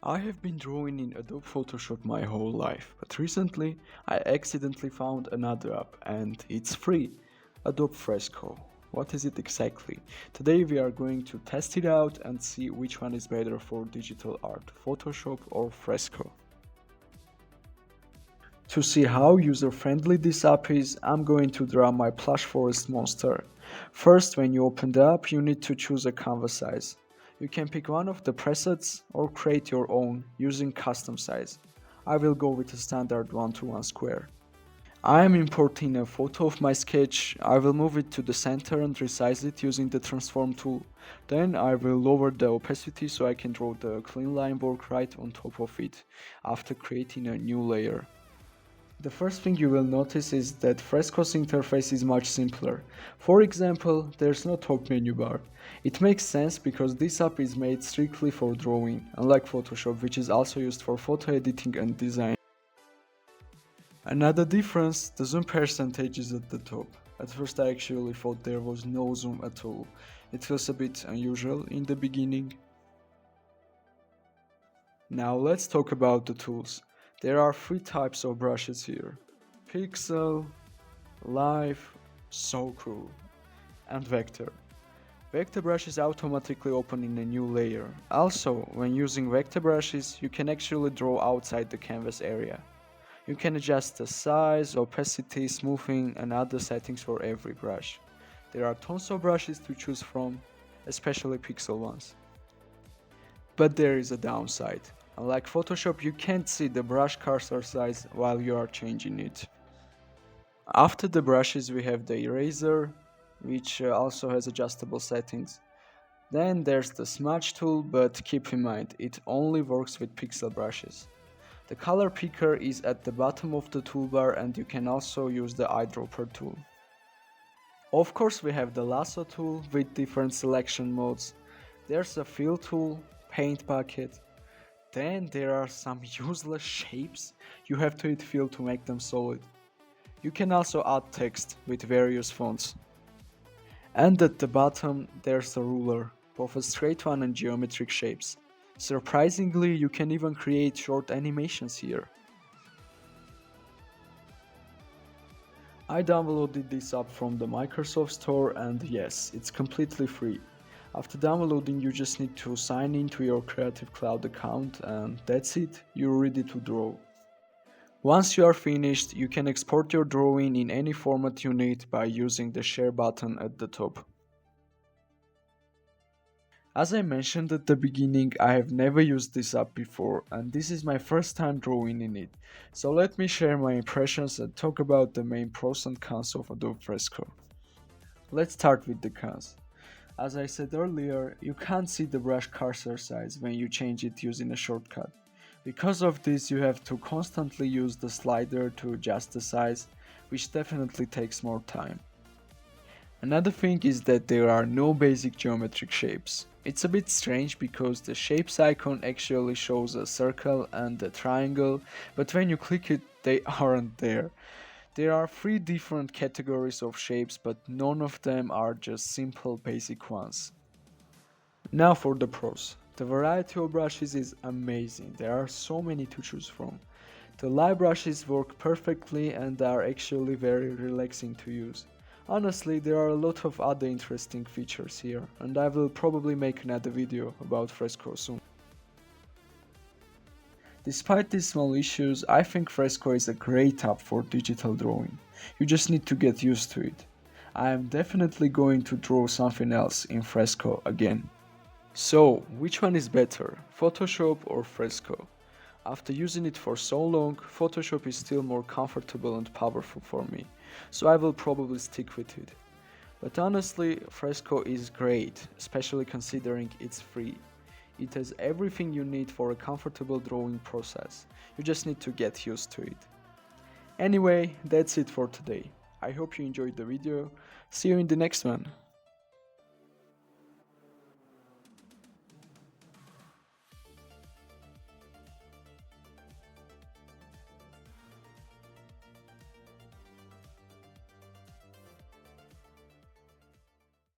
I have been drawing in Adobe Photoshop my whole life, but recently I accidentally found another app and it's free, Adobe Fresco. What is it exactly? Today we are going to test it out and see which one is better for digital art, Photoshop or Fresco. To see how user-friendly this app is, I'm going to draw my plush forest monster. First, when you open the app, you need to choose a canvas size. You can pick one of the presets or create your own using custom size. I will go with a standard 1:1 square. I am importing a photo of my sketch. I will move it to the center and resize it using the transform tool. Then I will lower the opacity so I can draw the clean line work right on top of it after creating a new layer. The first thing you will notice is that Fresco's interface is much simpler. For example, there's no top menu bar. It makes sense because this app is made strictly for drawing, unlike Photoshop, which is also used for photo editing and design. Another difference, the zoom percentage is at the top. At first I actually thought there was no zoom at all. It feels a bit unusual in the beginning. Now let's talk about the tools. There are three types of brushes here: Pixel, Live, so cool, and Vector. Vector brushes automatically open in a new layer. Also, when using vector brushes, you can actually draw outside the canvas area. You can adjust the size, opacity, smoothing, and other settings for every brush. There are tons of brushes to choose from, especially pixel ones. But there is a downside. Unlike Photoshop, you can't see the brush cursor size while you are changing it. After the brushes we have the eraser, which also has adjustable settings. Then there's the smudge tool, but keep in mind, it only works with pixel brushes. The color picker is at the bottom of the toolbar and you can also use the eyedropper tool. Of course we have the lasso tool with different selection modes. There's a fill tool, paint bucket. Then there are some useless shapes. You have to hit fill to make them solid. You can also add text with various fonts. And at the bottom there's a ruler, both a straight one and geometric shapes. Surprisingly, you can even create short animations here. I downloaded this app from the Microsoft Store and yes, it's completely free. After downloading, you just need to sign into your Creative Cloud account and that's it, you're ready to draw. Once you are finished, you can export your drawing in any format you need by using the share button at the top. As I mentioned at the beginning, I have never used this app before and this is my first time drawing in it. So let me share my impressions and talk about the main pros and cons of Adobe Fresco. Let's start with the cons. As I said earlier, you can't see the brush cursor size when you change it using a shortcut. Because of this, you have to constantly use the slider to adjust the size, which definitely takes more time. Another thing is that there are no basic geometric shapes. It's a bit strange because the shapes icon actually shows a circle and a triangle, but when you click it, they aren't there. There are three different categories of shapes, but none of them are just simple basic ones. Now for the pros. The variety of brushes is amazing, there are so many to choose from. The light brushes work perfectly and are actually very relaxing to use. Honestly, there are a lot of other interesting features here, and I will probably make another video about Fresco soon. Despite these small issues, I think Fresco is a great app for digital drawing. You just need to get used to it. I am definitely going to draw something else in Fresco again. So, which one is better, Photoshop or Fresco? After using it for so long, Photoshop is still more comfortable and powerful for me, so I will probably stick with it. But honestly, Fresco is great, especially considering it's free. It has everything you need for a comfortable drawing process. You just need to get used to it. Anyway, that's it for today. I hope you enjoyed the video. See you in the next one.